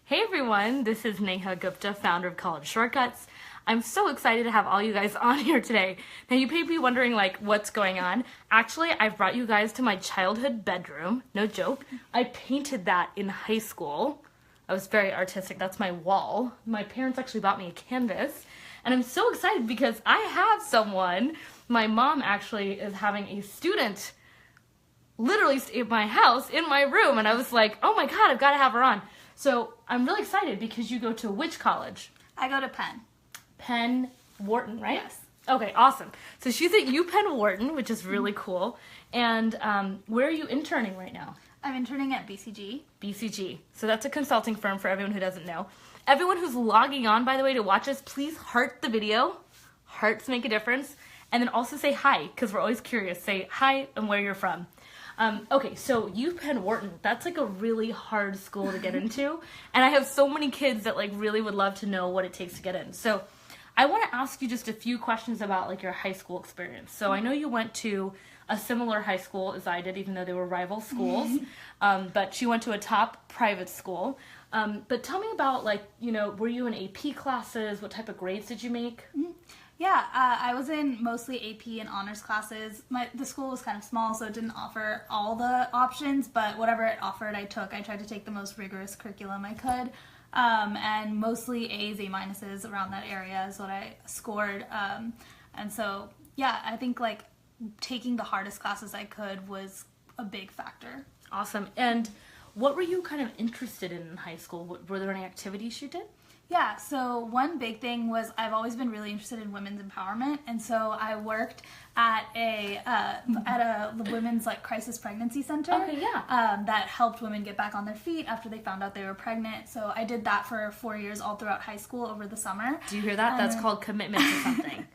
Hey everyone, this is Neha Gupta, founder of College Shortcuts. I'm so excited to have all you guys on here today. Now you may be wondering what's going on. Actually, I've brought you guys to my childhood bedroom. No joke. I painted that in high school. I was very artistic. That's my wall. My parents actually bought me a canvas. And I'm so excited because I have someone. My mom actually is having a student literally stay at my house, in my room. And I was like, oh my God, I've got to have her on. So I'm really excited because you go to which college? I go to Penn. Penn Wharton, right? Yes. Okay, awesome. So she's at UPenn Wharton, which is really cool. And where are you interning right now? I'm interning at BCG. BCG. So that's a consulting firm for everyone who doesn't know. Everyone who's logging on, by the way, to watch us, please heart the video. Hearts make a difference. And then also say hi, because we're always curious. Say hi and where you're from. Okay, so UPenn Wharton, that's a really hard school to get into. And I have so many kids that really would love to know what it takes to get in. So I want to ask you just a few questions about your high school experience. So I know you went to a similar high school as I did, even though they were rival schools. But you went to a top private school. But tell me about were you in AP classes? What type of grades did you make? Yeah, I was in mostly AP and honors classes. The school was kind of small, so it didn't offer all the options, but whatever it offered, I took. I tried to take the most rigorous curriculum I could, and mostly A's, A minuses around that area is what I scored. And so, yeah, I think taking the hardest classes I could was a big factor. Awesome. And what were you kind of interested in high school? Were there any activities you did? Yeah, so one big thing was I've always been really interested in women's empowerment, and so I worked at a women's crisis pregnancy center. Okay, yeah. That helped women get back on their feet after they found out they were pregnant. So I did that for 4 years all throughout high school over the summer. Do you hear that? That's called commitment to something.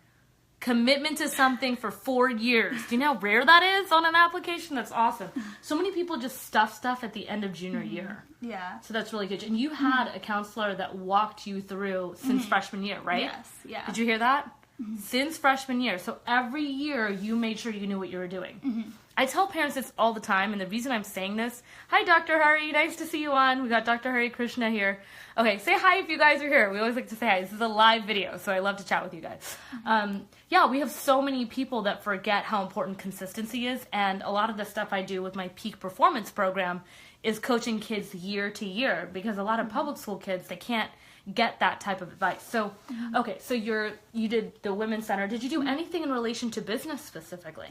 Commitment to something for 4 years. Do you know how rare that is on an application? That's awesome. So many people just stuff at the end of junior year. Yeah. So that's really good. And you had a counselor that walked you through since freshman year, right? Yes, yeah. Did you hear that? Since freshman year. So every year you made sure you knew what you were doing. I tell parents this all the time, and the reason I'm saying this, hi Dr. Hari, nice to see you on. We got Dr. Hari Krishna here. Okay, say hi if you guys are here. We always like to say hi. This is a live video, so I love to chat with you guys. Yeah, we have so many people that forget how important consistency is, and a lot of the stuff I do with my peak performance program is coaching kids year to year, because a lot of public school kids, they can't get that type of advice. So, okay, so you did the Women's Center. Did you do anything in relation to business specifically?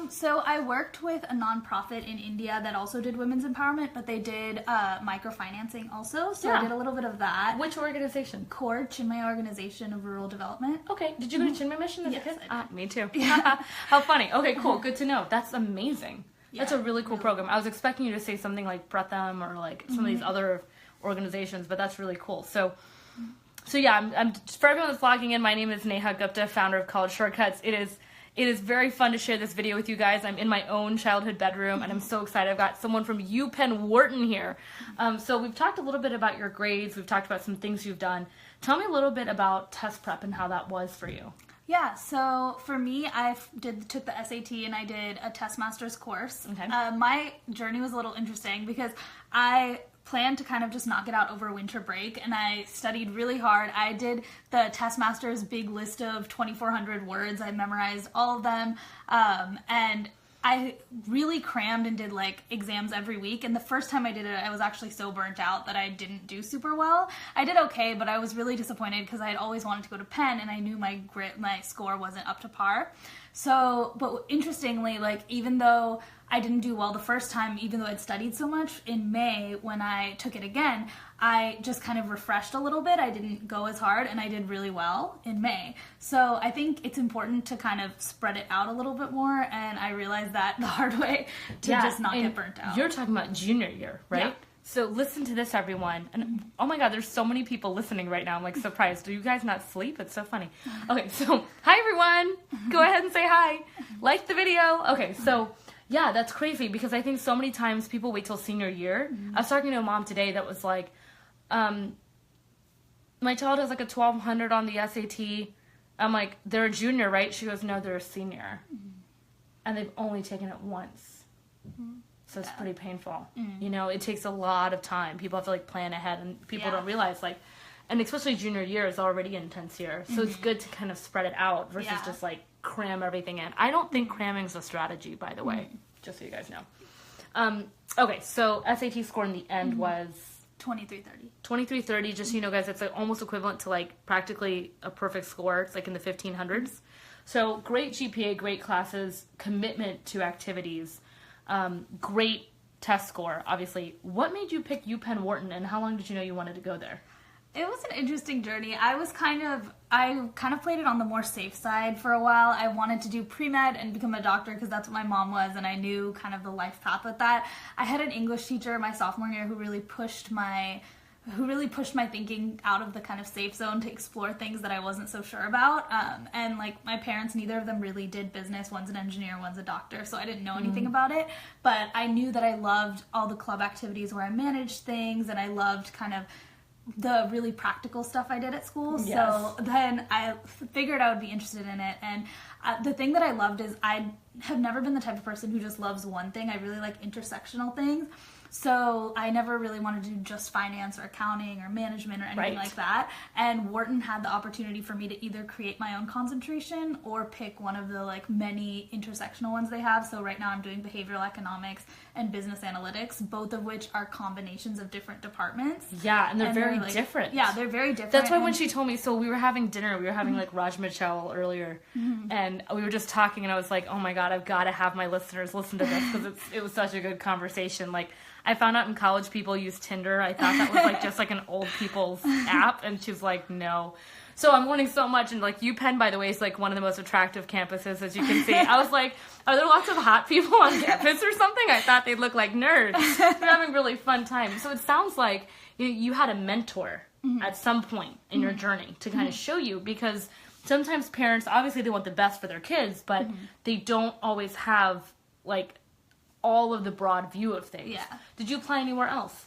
So I worked with a nonprofit in India that also did women's empowerment, but they did microfinancing also. So I did a little bit of that. Which organization? CORE, Chinmay Organization of Rural Development. Okay. Did you go to Chinmay Mission as a kid? I did. Me too. How funny. Okay, cool. Good to know. That's amazing. Yeah, that's a really cool program. I was expecting you to say something like Pratham or some of these other organizations, but that's really cool. So yeah, I'm for everyone that's logging in, my name is Neha Gupta, founder of College Shortcuts. It is very fun to share this video with you guys. I'm in my own childhood bedroom, and I'm so excited. I've got someone from UPenn Wharton here. So we've talked a little bit about your grades. We've talked about some things you've done. Tell me a little bit about test prep and how that was for you. Yeah, so for me, I took the SAT and I did a test master's course. Okay. My journey was a little interesting because I planned to kind of just knock it out over winter break, and I studied really hard. I did the test master's big list of 2,400 words. I memorized all of them, and I really crammed and did exams every week. And the first time I did it, I was actually so burnt out that I didn't do super well. I did okay, but I was really disappointed because I had always wanted to go to Penn, and I knew my score wasn't up to par. So, but interestingly, even though I didn't do well the first time, even though I'd studied so much, in May, when I took it again, I just kind of refreshed a little bit. I didn't go as hard, and I did really well in May. So I think it's important to kind of spread it out a little bit more, and I realized that the hard way to just not get burnt out. You're talking about junior year, right? Yeah. So listen to this, everyone. And oh my God, there's so many people listening right now. I'm surprised. Do you guys not sleep? It's so funny. Okay, so hi everyone. Go ahead and say hi. Like the video. Okay, so yeah, that's crazy because I think so many times people wait till senior year. I was talking to a mom today that was like, my child has a 1,200 on the SAT. I'm like, they're a junior, right? She goes, no, they're a senior. And they've only taken it once. So it's pretty painful. You know, it takes a lot of time. People have to like plan ahead, and people don't realize like, and especially junior year is already an intense year. So it's good to kind of spread it out versus just like cram everything in. I don't think cramming's a strategy, by the way, just so you guys know. Okay, so SAT score in the end was 2330. 2330. Just so you know, guys, it's like almost equivalent to like practically a perfect score. It's like in the 1500s. So great GPA, great classes, commitment to activities, great test score, obviously. What made you pick UPenn Wharton, and how long did you know you wanted to go there? It was an interesting journey. I kind of played it on the more safe side for a while. I wanted to do pre-med and become a doctor because that's what my mom was, and I knew kind of the life path with that. I had an English teacher my sophomore year who really pushed my thinking out of the kind of safe zone to explore things that I wasn't so sure about. And like my parents, neither of them really did business. One's an engineer, one's a doctor, so I didn't know anything about it. But I knew that I loved all the club activities where I managed things, and I loved kind of the really practical stuff I did at school. Yes. So then I figured I would be interested in it. And the thing that I loved is I have never been the type of person who just loves one thing. I really like intersectional things. So I never really wanted to do just finance or accounting or management or anything like that. And Wharton had the opportunity for me to either create my own concentration or pick one of the like many intersectional ones they have. So right now I'm doing behavioral economics and business analytics, both of which are combinations of different departments. Yeah, and they're very different. Yeah, they're very different. That's why when she told me, so we were having dinner, we were having like Raj Michel earlier, and we were just talking, and I was like, oh my God, I've got to have my listeners listen to this because it was such a good conversation. Like, I found out in college people use Tinder. I thought that was like just like an old people's app, and she was like, no. So I'm learning so much, and like UPenn, by the way, is like one of the most attractive campuses, as you can see. I was like, are there lots of hot people on campus or something? I thought they'd look like nerds. They're having really fun time. So it sounds like you had a mentor at some point in your journey to kind of show you, because sometimes parents, obviously they want the best for their kids, but they don't always have like all of the broad view of things. Yeah. Did you apply anywhere else?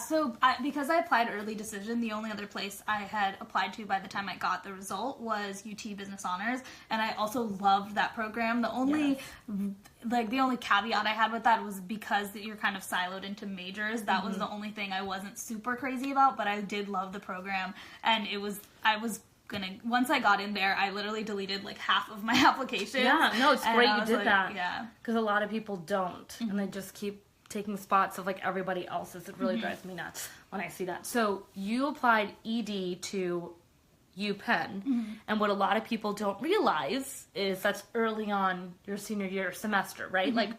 So because I applied early decision, the only other place I had applied to by the time I got the result was UT Business Honors, and I also loved that program. The only caveat I had with that was because you're kind of siloed into majors. That was the only thing I wasn't super crazy about, but I did love the program, and once I got in there, I literally deleted like half of my application. Yeah, no, it's great you did that. Yeah. Because a lot of people don't, and they just keep taking spots of like everybody else's. It really drives me nuts when I see that. So you applied ED to UPenn, and what a lot of people don't realize is that's early on your senior year semester, right? Like,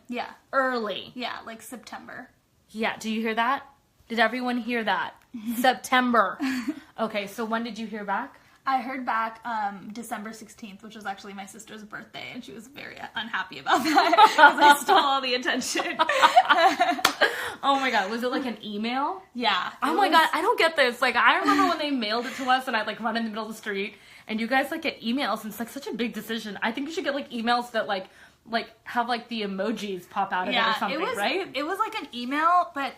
early. Yeah, like September. Yeah, do you hear that? Did everyone hear that? September. Okay, so when did you hear back? I heard back December 16th, which was actually my sister's birthday, and she was very unhappy about that because I stole all the attention. Oh my God, was it like an email? Yeah. Oh my God, I don't get this. Like, I remember when they mailed it to us, and I'd like run in the middle of the street, and you guys like get emails, and it's like such a big decision. I think you should get like emails that like have like the emojis pop out of it or something, right? It was like an email, but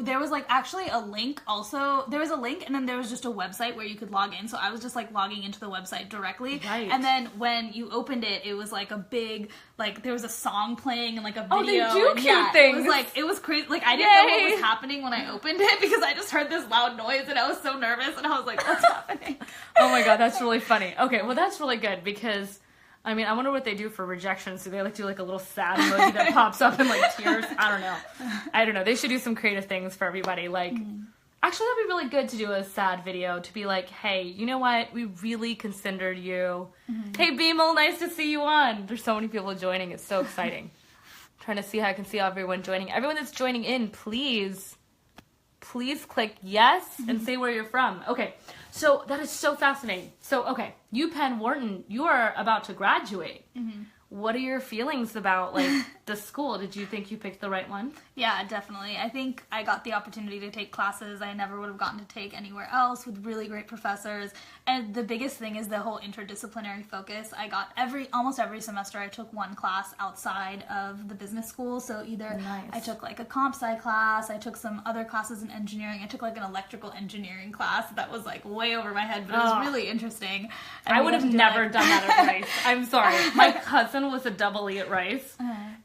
there was like actually a link also. There was a link, and then there was just a website where you could log in. So I was just like logging into the website directly. Right. And then when you opened it, it was like a big, like there was a song playing and like a video. Oh, they do cute things. It was crazy. Like I didn't know what was happening when I opened it because I just heard this loud noise and I was so nervous and I was like, what's happening? Oh my God, that's really funny. Okay, well that's really good because I mean, I wonder what they do for rejection. So they like do like a little sad emoji that pops up in like tears. I don't know. They should do some creative things for everybody. Like, actually, that'd be really good to do a sad video to be like, hey, you know what? We really considered you. Hey, Beamel, nice to see you on. There's so many people joining. It's so exciting. Trying to see how I can see everyone joining. Everyone that's joining in, please click yes and say where you're from. Okay. So that is so fascinating. So, okay, UPenn Wharton, you are about to graduate. What are your feelings about, like, the school? Did you think you picked the right one? Yeah, definitely. I think I got the opportunity to take classes I never would have gotten to take anywhere else with really great professors. And the biggest thing is the whole interdisciplinary focus. I got almost every semester I took one class outside of the business school. So either I took like a comp sci class, I took some other classes in engineering, I took like an electrical engineering class that was like way over my head, but it was really interesting. And I would have never done that at Rice. I'm sorry. My cousin cousin was a double E at Rice,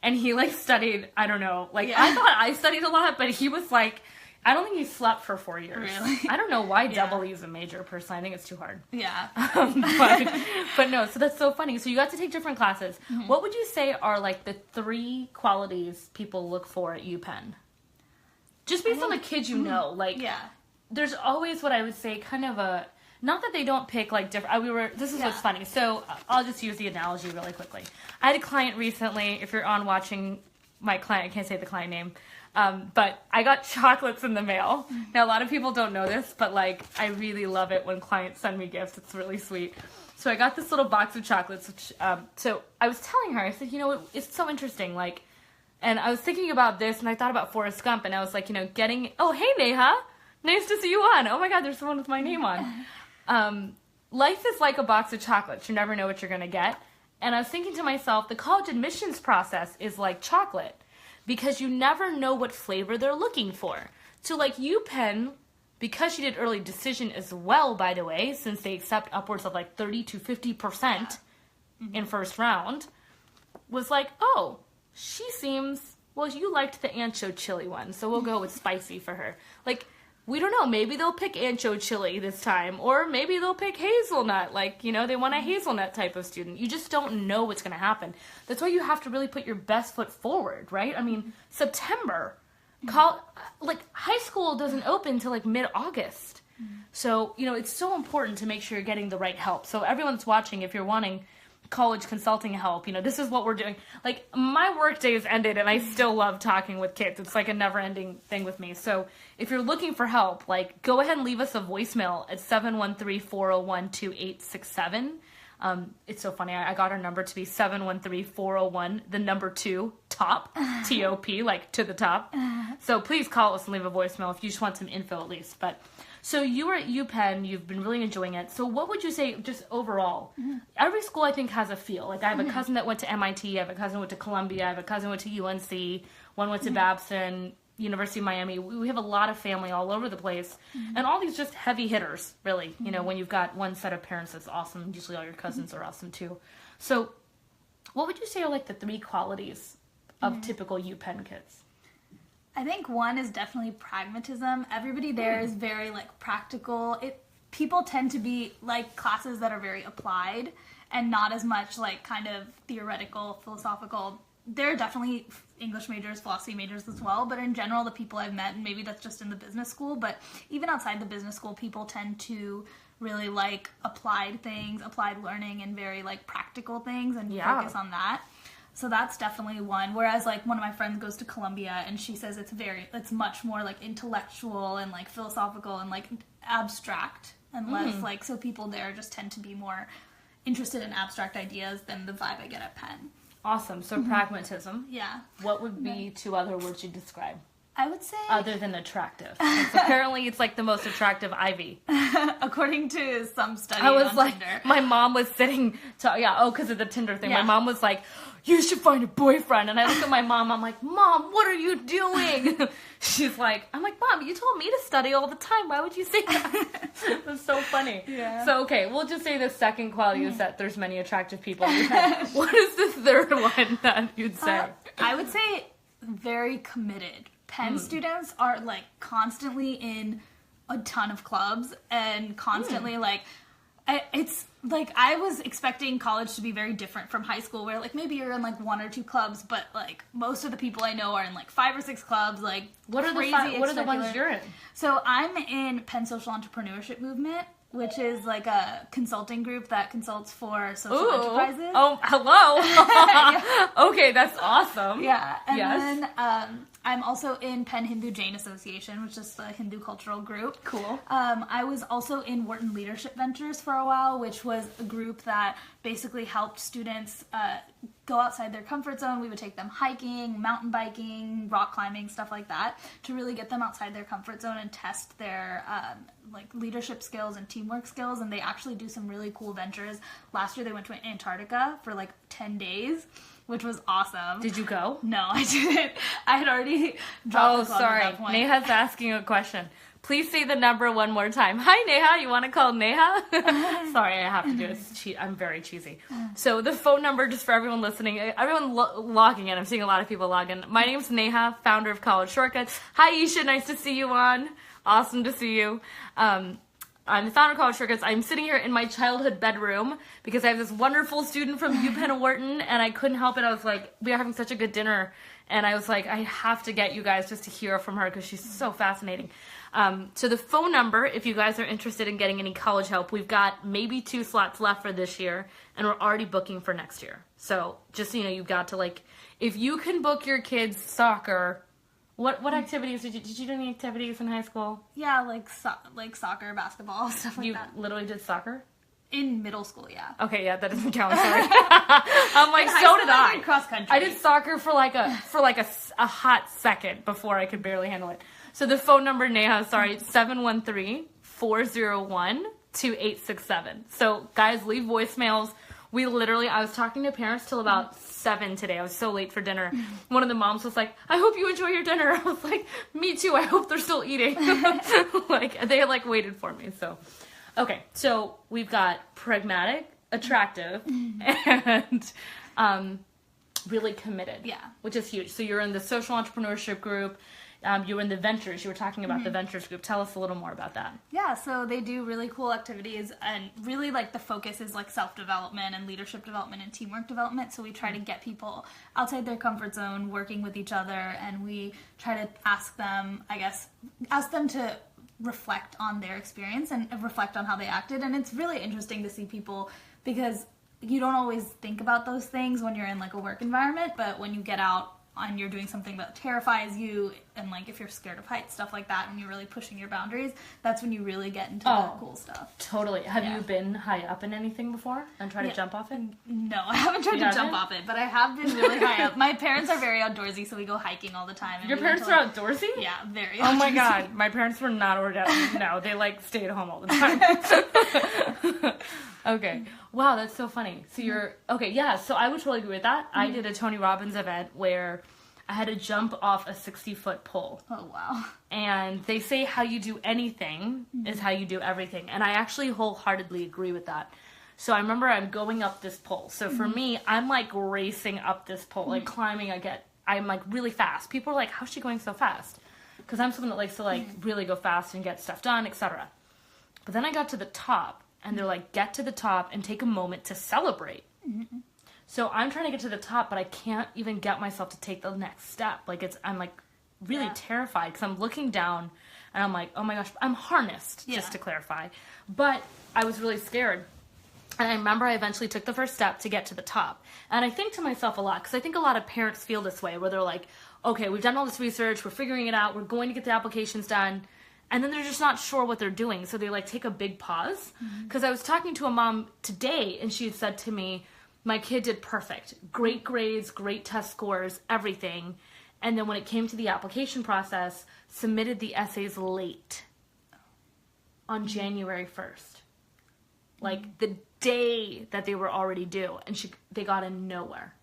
and he, like, studied, I don't know, like, Yeah. I thought I studied a lot, but he was, like, I don't think he slept for 4 years. Really? I don't know why Yeah. double E is a major, personally. I think it's too hard. Yeah. But no, so that's so funny. So you got to take different classes. Mm-hmm. What would you say are, like, the 3 qualities people look for at UPenn? Just based on the kids you know, like, Yeah. there's always what I would say kind of a, not that they don't pick, like, different, this is what's Yeah. funny. So I'll just use the analogy really quickly. I had a client recently, if you're on watching my client, I can't say the client name, but I got chocolates in the mail. Now, a lot of people don't know this, but, like, I really love it when clients send me gifts. It's really sweet. So I got this little box of chocolates, which, so I was telling her, I said, you know, it's so interesting, like, and I was thinking about this, and I thought about Forrest Gump, and I was like, you know, oh, hey, Neha, nice to see you on. Oh my God, there's someone with my name on. Life is like a box of chocolates. You never know what you're going to get. And I was thinking to myself, the college admissions process is like chocolate, because you never know what flavor they're looking for. So, like, UPenn, because she did early decision as well, by the way, since they accept upwards of, like, 30 to 50% in first round, was like, oh, she seems, well, you liked the ancho chili one, so we'll go with spicy for her. Like, we don't know, maybe they'll pick ancho chili this time, or maybe they'll pick hazelnut, like, you know, they want a hazelnut type of student. You just don't know what's going to happen. That's why you have to really put your best foot forward, right? I mean, September, high school doesn't open until, like, mid-August. So, you know, it's so important to make sure you're getting the right help. So everyone that's watching, if you're wanting college consulting help, you know, this is what we're doing. Like, my work day is ended and I still love talking with kids. It's like a never ending thing with me. So if you're looking for help, like, go ahead and leave us a voicemail at 713-401-2867. It's so funny. I got our number to be 713-401, the number 2, top, T-O-P, like to the top. So please call us and leave a voicemail if you just want some info at least. But so you were at UPenn, you've been really enjoying it. So what would you say, just overall? Every school, I think, has a feel. Like, I have a cousin that went to MIT, I have a cousin who went to Columbia, I have a cousin who went to UNC, one went to Babson, University of Miami. We have a lot of family all over the place. And all these just heavy hitters, really. You know, when you've got one set of parents that's awesome, usually all your cousins are awesome too. So what would you say are, like, the 3 qualities of typical UPenn kids? I think one is definitely pragmatism. Everybody there is very, like, practical. People tend to be, like, classes that are very applied and not as much, like, kind of theoretical, philosophical. There are definitely English majors, philosophy majors as well, but in general, the people I've met, and maybe that's just in the business school, but even outside the business school, people tend to really like applied things, applied learning, and very, like, practical things, and focus on that. So that's definitely one. Whereas, like, one of my friends goes to Columbia and she says it's much more, like, intellectual and, like, philosophical and, like, abstract and less, like, so people there just tend to be more interested in abstract ideas than the vibe I get at Penn. Awesome. So pragmatism. Yeah. What would be 2 other words you'd describe? I would say... Other than attractive. Apparently it's, like, the most attractive Ivy. According to some study I was on like, Tinder. my mom was sitting, because of the Tinder thing. Yeah. My mom was like, you should find a boyfriend. And I look at my mom, I'm like, Mom, what are you doing? She's like, I'm like, Mom, you told me to study all the time. Why would you say that? It was so funny. Yeah. So, okay, we'll just say the second quality is that there's many attractive people. What is the third one that you'd say? I would say very committed. Penn students are, like, constantly in a ton of clubs and constantly, like, it's, like, I was expecting college to be very different from high school, where, like, maybe you're in, like, 1 or 2 clubs, but, like, most of the people I know are in, like, 5 or 6 clubs, like, What are the ones you're in? So I'm in Penn Social Entrepreneurship Movement, which is, like, a consulting group that consults for social enterprises. Oh, hello. Okay, that's awesome. Yeah, and then I'm also in Penn Hindu Jain Association, which is the Hindu cultural group. Cool. I was also in Wharton Leadership Ventures for a while, which was a group that basically helped students go outside their comfort zone. We would take them hiking, mountain biking, rock climbing, stuff like that, to really get them outside their comfort zone and test their like leadership skills and teamwork skills. And they actually do some really cool ventures. Last year they went to Antarctica for like 10 days, which was awesome. Did you go? No, I didn't. I had already dropped the club sorry. at that point. Neha's asking a question. Please say the number one more time. Hi, Neha. You want to call Neha? Sorry, I have to do it. I'm very cheesy. So the phone number, just for everyone listening, everyone logging in. I'm seeing a lot of people log in. My name's Neha, founder of College Shortcuts. Hi, Isha. Nice to see you on. Awesome to see you. I'm the founder of College Shortcuts. I'm sitting here in my childhood bedroom because I have this wonderful student from UPenn Wharton, and I couldn't help it. I was like, we are having such a good dinner, and I was like, I have to get you guys just to hear from her because she's so fascinating. So the phone number, if you guys are interested in getting any college help, we've got maybe 2 slots left for this year, and we're already booking for next year. So just so you know, you've got to, like, if you can book your kids' soccer. What activities did you do? Any activities in high school? Yeah, like soccer, basketball, stuff like that. You literally did soccer? In middle school, yeah. Okay, yeah, that doesn't count. Sorry. I'm like, so did I. Did cross country. I did soccer for like a hot second before I could barely handle it. So the phone number, Neha, sorry, 713-401-2867. So guys, leave voicemails. I was talking to parents till about 7 today. I was so late for dinner. One of the moms was like, I hope you enjoy your dinner. I was like, me too. I hope they're still eating. Like, they like waited for me. So, okay. So we've got pragmatic, attractive, and really committed. Yeah. Which is huge. So you're in the social entrepreneurship group. You were in the ventures. You were talking about the ventures group. Tell us a little more about that. Yeah, so they do really cool activities, and really like the focus is like self-development and leadership development and teamwork development. So we try to get people outside their comfort zone, working with each other, and we try to ask them to reflect on their experience and reflect on how they acted. And it's really interesting to see people, because you don't always think about those things when you're in like a work environment, but when you get out and you're doing something that terrifies you, and like if you're scared of heights, stuff like that, and you're really pushing your boundaries, that's when you really get into the cool stuff. Totally. Have you been high up in anything before and tried to jump off it? No, I haven't tried to jump off it, but I have been really high up. My parents are very outdoorsy, so we go hiking all the time. And your parents are outdoorsy? Yeah, very outdoorsy. Oh my god, my parents were not outdoorsy. No, they like stayed at home all the time. Okay. Wow, that's so funny. So you're, okay, yeah, so I would totally agree with that. I did a Tony Robbins event where I had to jump off a 60-foot pole. Oh, wow. And they say how you do anything is how you do everything. And I actually wholeheartedly agree with that. So I remember I'm going up this pole. So for me, I'm like racing up this pole, like climbing. I'm like really fast. People are like, how's she going so fast? Because I'm someone that likes to like really go fast and get stuff done, etc. But then I got to the top. And they're like, get to the top and take a moment to celebrate. So I'm trying to get to the top, but I can't even get myself to take the next step. Like I'm like really terrified because I'm looking down and I'm like, oh my gosh, I'm harnessed, just to clarify. But I was really scared. And I remember I eventually took the first step to get to the top. And I think to myself a lot, because I think a lot of parents feel this way, where they're like, okay, we've done all this research, we're figuring it out, we're going to get the applications done. And then they're just not sure what they're doing. So they like take a big pause. Because I was talking to a mom today and she had said to me, my kid did perfect. Great grades, great test scores, everything. And then when it came to the application process, submitted the essays late on January 1st. Like the day that they were already due. And they got in nowhere.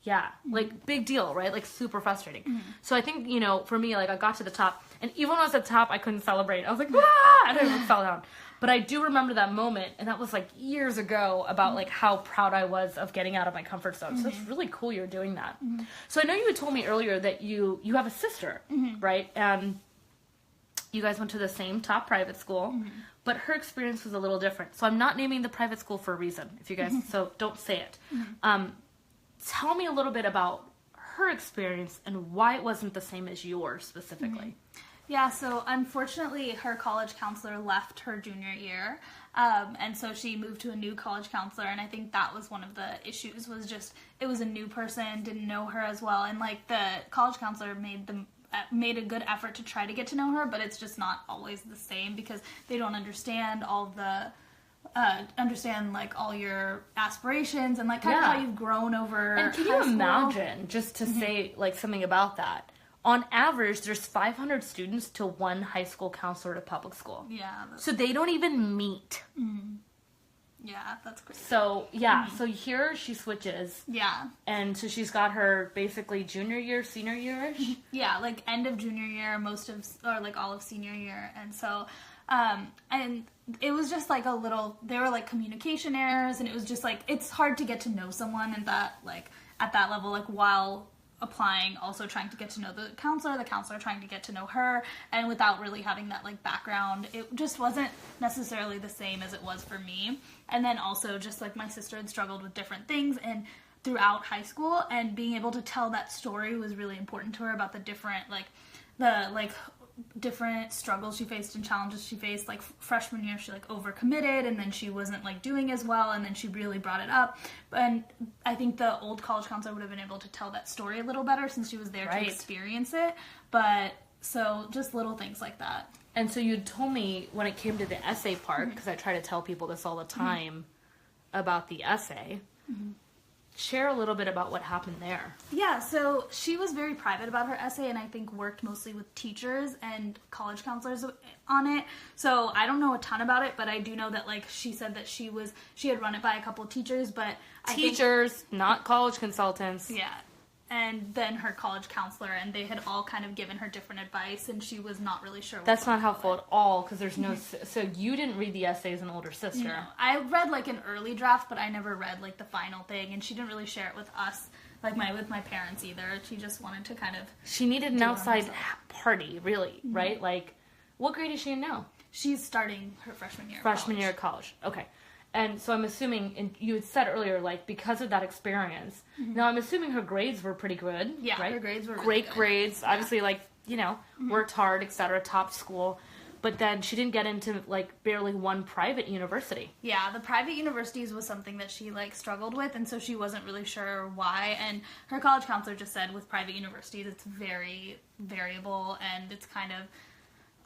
Yeah, like big deal, right? Like super frustrating. So I think, you know, for me, like I got to the top, and even when I was at the top, I couldn't celebrate. I was like, ah! And I fell down. But I do remember that moment, and that was like years ago, about like how proud I was of getting out of my comfort zone. So it's really cool you're doing that. So I know you had told me earlier that you have a sister, right? And you guys went to the same top private school, but her experience was a little different. So I'm not naming the private school for a reason, if you guys, so don't say it. Tell me a little bit about her experience and why it wasn't the same as yours specifically. Yeah, so unfortunately her college counselor left her junior year, and so she moved to a new college counselor, and I think that was one of the issues, was just it was a new person, didn't know her as well, and like the college counselor made a good effort to try to get to know her, but it's just not always the same because they don't understand all the like all your aspirations and like kind of how you've grown over. And can you imagine, just to say like something about that, on average there's 500 students to one high school counselor at a public school. Yeah. So they don't even meet. Yeah, that's crazy. So, yeah, so here she switches. Yeah. And so she's got her basically junior year, senior year-ish? Yeah, like end of junior year, or like all of senior year. And so, and it was just like there were like communication errors, and it was just like, it's hard to get to know someone at that level, like while applying, also trying to get to know the counselor trying to get to know her, and without really having that like background, it just wasn't necessarily the same as it was for me. And then also just like my sister had struggled with different things and throughout high school, and being able to tell that story was really important to her about the different struggles she faced and challenges she faced. Like freshman year, she like overcommitted, and then she wasn't like doing as well, and then she really brought it up. And I think the old college counselor would have been able to tell that story a little better since she was there to experience it. But so just little things like that. And so you told me when it came to the essay part, because I try to tell people this all the time about the essay. Share a little bit about what happened there. Yeah, so she was very private about her essay, and I think worked mostly with teachers and college counselors on it. So I don't know a ton about it, but I do know that like she said that she had run it by a couple of teachers, but not college consultants. Yeah. And then her college counselor, and they had all kind of given her different advice, and she was not really sure. That's not helpful at all, because there's no... So you didn't read the essay as an older sister. No. I read, like, an early draft, but I never read, like, the final thing, and she didn't really share it with us, like, with my parents either. She just wanted to kind of... She needed an outside party, really, right? Like, what grade is she in now? She's starting her freshman year of college. Okay. And so I'm assuming, and you had said earlier, like, because of that experience, now I'm assuming her grades were pretty good, yeah, right? Her grades were great grades, obviously, like, you know, worked hard, etc., top school, but then she didn't get into, like, barely one private university. Yeah, the private universities was something that she, like, struggled with, and so she wasn't really sure why, and her college counselor just said with private universities, it's very variable, and it's kind of...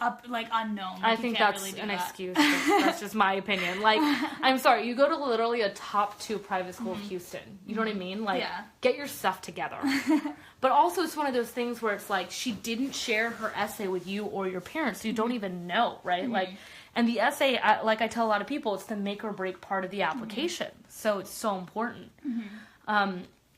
unknown. Like, I think that's really an excuse. That's just my opinion. Like, I'm sorry, you go to literally a top 2 private school of Houston. You know what I mean? Like, get your stuff together. But also, it's one of those things where it's like, she didn't share her essay with you or your parents, so you don't even know, right? Like, and the essay, like I tell a lot of people, it's the make or break part of the application. So it's so important.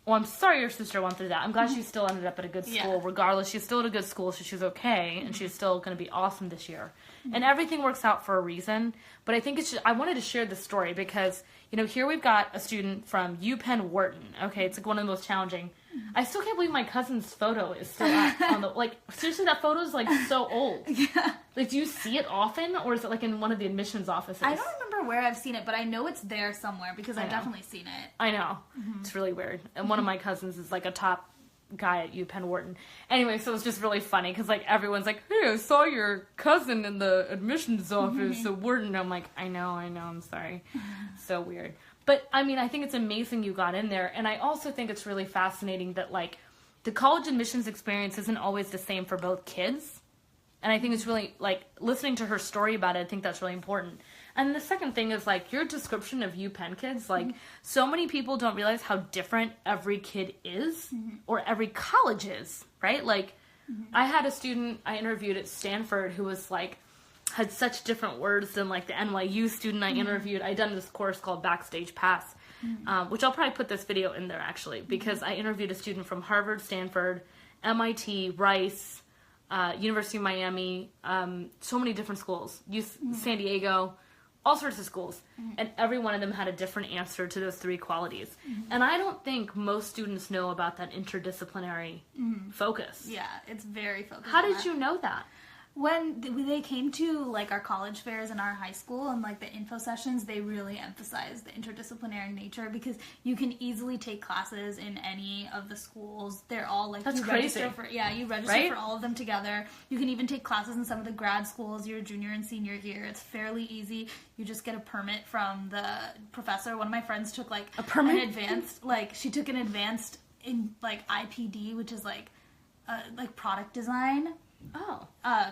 Well, I'm sorry your sister went through that. I'm glad she still ended up at a good school. Yeah. Regardless, she's still at a good school, so she's okay, and she's still going to be awesome this year. And everything works out for a reason. But I think it's just, I wanted to share this story because, you know, here we've got a student from UPenn Wharton. Okay, it's like one of the most challenging. I still can't believe my cousin's photo is still up on the, like, seriously, that photo is, like, so old. Yeah. Like, do you see it often, or is it, like, in one of the admissions offices? I don't remember where I've seen it, but I know it's there somewhere, because I've definitely seen it. I know. It's really weird. And one of my cousins is, like, a top guy at UPenn Wharton. Anyway, so it's just really funny, because, like, everyone's like, hey, I saw your cousin in the admissions office at Wharton. I'm like, I know, I'm sorry. So weird. But, I mean, I think it's amazing you got in there, and I also think it's really fascinating that, like, the college admissions experience isn't always the same for both kids, and I think it's really, like, listening to her story about it, I think that's really important. And the second thing is, like, your description of UPenn kids, like, so many people don't realize how different every kid is, or every college is, right? Like, I had a student I interviewed at Stanford who was, like, had such different words than, like, the NYU student I interviewed. I'd done this course called Backstage Pass, which I'll probably put this video in there, actually, because I interviewed a student from Harvard, Stanford, MIT, Rice, University of Miami, so many different schools, San Diego, all sorts of schools, and every one of them had a different answer to those 3 qualities. And I don't think most students know about that interdisciplinary focus. Yeah, it's very focused. How did you know that? When they came to, like, our college fairs in our high school and, like, the info sessions, they really emphasized the interdisciplinary nature, because you can easily take classes in any of the schools. They're all, like, That's crazy. You register for all of them together. You can even take classes in some of the grad schools your junior and senior year. It's fairly easy. You just get a permit from the professor. One of my friends took, like, an advanced, like, she took an advanced in, like, IPD, which is, like product design.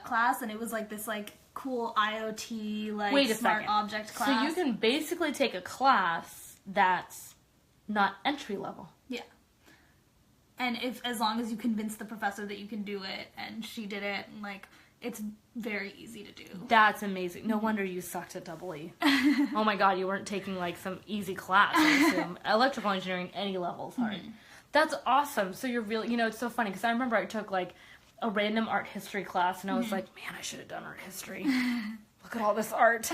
Class, and it was like this, like, cool IoT, like, smart object class. So you can basically take a class that's not entry level. Yeah. And as long as you convince the professor that you can do it, and she did it, and, like, it's very easy to do. That's amazing. No wonder you sucked at double E. Oh my god, you weren't taking like some easy class, I assume. Electrical engineering, any level is hard. That's awesome. So you're really, it's so funny because I remember I took like a random art history class and I was like, man, I should have done art history. Look at all this art.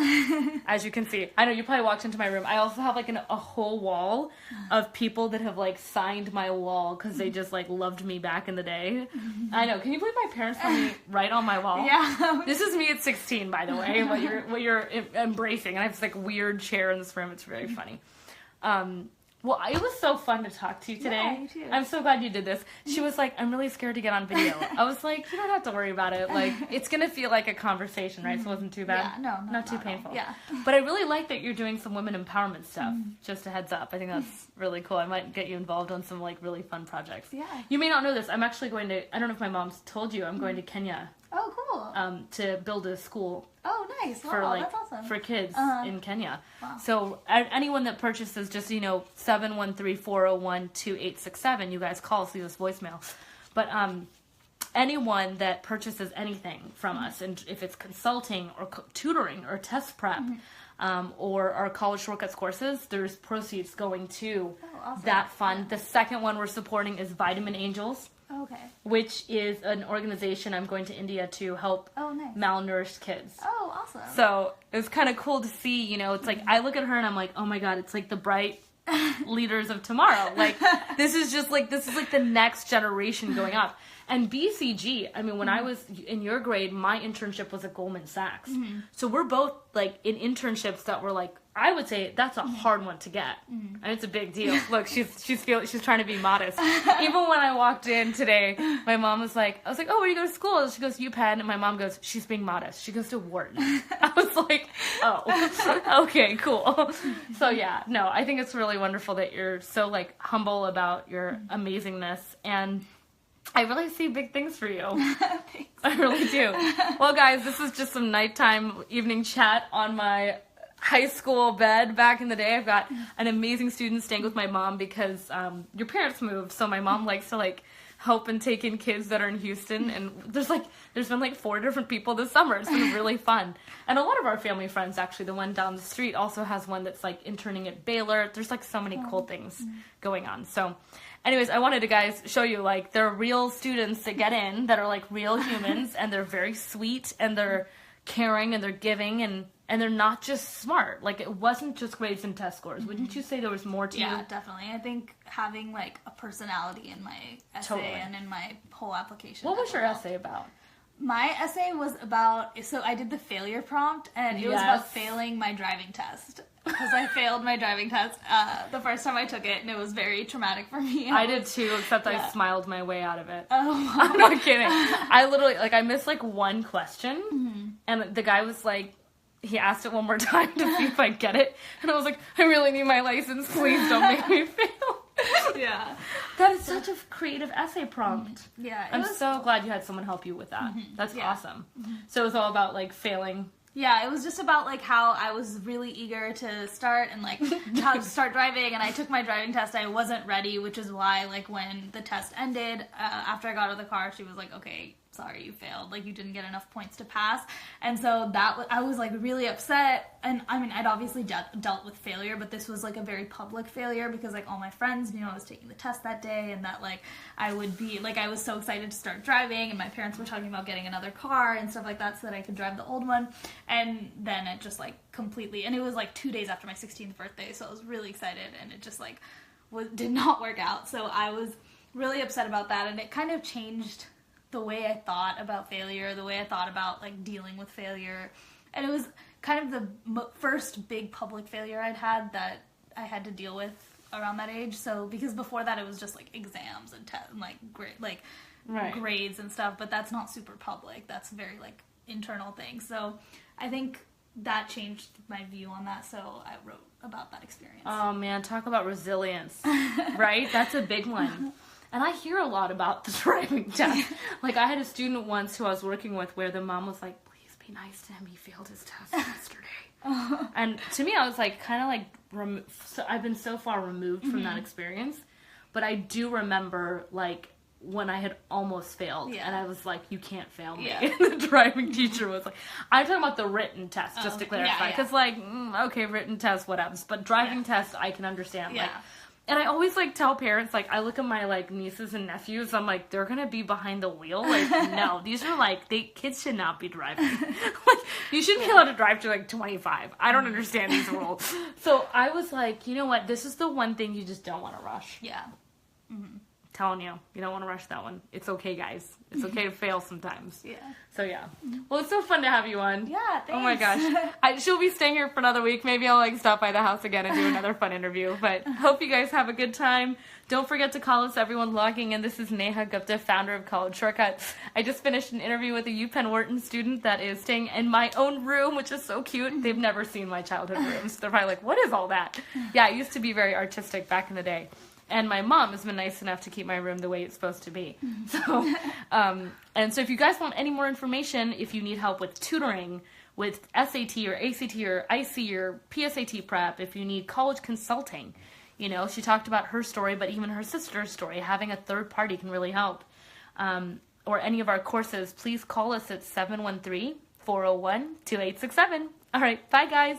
As you can see. I know you probably walked into my room. I also have like a whole wall of people that have like signed my wall because they just like loved me back in the day. I know. Can you believe my parents put me right on my wall? Yeah. This is me at 16, by the way, what you're embracing. And I have this like weird chair in this room. It's very funny. Well, it was so fun to talk to you today. Yeah, me too. I'm so glad you did this. She was like, I'm really scared to get on video. I was like, you don't have to worry about it. Like, it's going to feel like a conversation, right? So it wasn't too bad. Yeah, no, not too painful. Yeah. But I really like that you're doing some women empowerment stuff. Just a heads up. I think that's really cool. I might get you involved on some like really fun projects. Yeah. You may not know this. I'm actually going to, I don't know if my mom's told you, I'm going to Kenya. Oh, cool. To build a school. Oh, nice. Wow, For like that's awesome. for kids in Kenya. Wow. So anyone that purchases, just 713-401-2867, you guys call us, leave us voicemail. But anyone that purchases anything from us, and if it's consulting or tutoring or test prep or our college shortcuts courses, there's proceeds going to awesome. that fund. The second one we're supporting is Vitamin Angels. Okay. Which is an organization I'm going to India to help nice. malnourished kids. Oh, awesome. So it was kind of cool to see, it's like, I look at her and I'm like, oh my god, it's like the bright leaders of tomorrow. Like, this is like the next generation going up. And BCG, I mean, when I was in your grade, my internship was at Goldman Sachs. So we're both like in internships that were like, I would say that's a hard one to get. And it's a big deal. Look, she's trying to be modest. Even when I walked in today, my mom was like, I was like, oh, where do you go to school? She goes, UPenn. And my mom goes, she's being modest. She goes to Wharton. I was like, oh, okay, cool. So yeah, no, I think it's really wonderful that you're so like humble about your amazingness, and I really see big things for you. Thanks. I really do. Well, guys, this is just some nighttime evening chat on my high school bed back in the day. I've got an amazing student staying with my mom because your parents moved, so my mom likes to like help and take in kids that are in Houston, and there's been like 4 different people this summer. It's been really fun. And a lot of our family friends, actually, the one down the street also has one that's like interning at Baylor. There's like so many cool things going on. So anyways, I wanted to guys show you like they're real students that get in that are like real humans, and they're very sweet, and they're caring, and they're giving, and they're not just smart. Like, it wasn't just grades and test scores. Wouldn't you say there was more to you? Yeah, definitely. I think having like a personality in my essay and in my whole application. What was your essay about? My essay was about, so I did the failure prompt, and it was about failing my driving test. Because I failed my driving test the first time I took it, and it was very traumatic for me. I did too, except I smiled my way out of it. Oh, wow. I'm not kidding. I literally, like, I missed like one question, and the guy was like, he asked it one more time to see if I get it, and I was like, I really need my license, please don't make me fail. Yeah. That is such a creative essay prompt. Yeah. I'm so glad you had someone help you with that. That's awesome. So it was all about like failing. Yeah, it was just about like how I was really eager to start and like how to start driving, and I took my driving test. I wasn't ready, which is why like when the test ended, after I got out of the car, she was like, okay, sorry, you failed. Like, you didn't get enough points to pass. And so I was like really upset. And I mean, I'd obviously dealt with failure, but this was like a very public failure because like all my friends knew I was taking the test that day, and that like I would be like, I was so excited to start driving, and my parents were talking about getting another car and stuff like that so that I could drive the old one. And then it just like completely, and it was like 2 days after my 16th birthday, so I was really excited, and it just like did not work out. So I was really upset about that, and it kind of changed the way I thought about failure, the way I thought about like dealing with failure. And it was kind of the first big public failure I'd had that I had to deal with around that age. So because before that it was just like exams and grades and stuff, but that's not super public. That's very like internal thing. So I think that changed my view on that. So I wrote about that experience. Oh man, talk about resilience, right? That's a big one. And I hear a lot about the driving test. Like, I had a student once who I was working with where the mom was like, please be nice to him. He failed his test yesterday. And to me, I was like, kind of like, so I've been so far removed from that experience. But I do remember, like, when I had almost failed. Yeah. And I was like, you can't fail me. Yeah. And the driving teacher was like, I'm talking about the written test, just to clarify. Because, okay, written test, what else? But driving test, I can understand. Yeah. Like, and I always, like, tell parents, like, I look at my, like, nieces and nephews, I'm like, they're gonna be behind the wheel? Like, no, these are, like, kids should not be driving. Like, you shouldn't be allowed to drive to, like, 25. I don't understand these rules. So I was like, you know what, this is the one thing you just don't want to rush. Yeah. Mm-hmm. Telling you don't want to rush that one. It's okay, guys. It's okay to fail sometimes. Yeah. So, yeah. Well, it's so fun to have you on. Yeah, thanks. Oh, my gosh. She'll be staying here for another week. Maybe I'll, like, stop by the house again and do another fun interview. But hope you guys have a good time. Don't forget to call us, everyone logging in. This is Neha Gupta, founder of College Shortcut. I just finished an interview with a UPenn Wharton student that is staying in my own room, which is so cute. They've never seen my childhood rooms. They're probably like, what is all that? Yeah, it used to be very artistic back in the day. And my mom has been nice enough to keep my room the way it's supposed to be. So, and so if you guys want any more information, if you need help with tutoring, with SAT or ACT or IC or PSAT prep, if you need college consulting, you know, she talked about her story, but even her sister's story, having a third party can really help. Or any of our courses, please call us at 713-401-2867. All right, bye guys.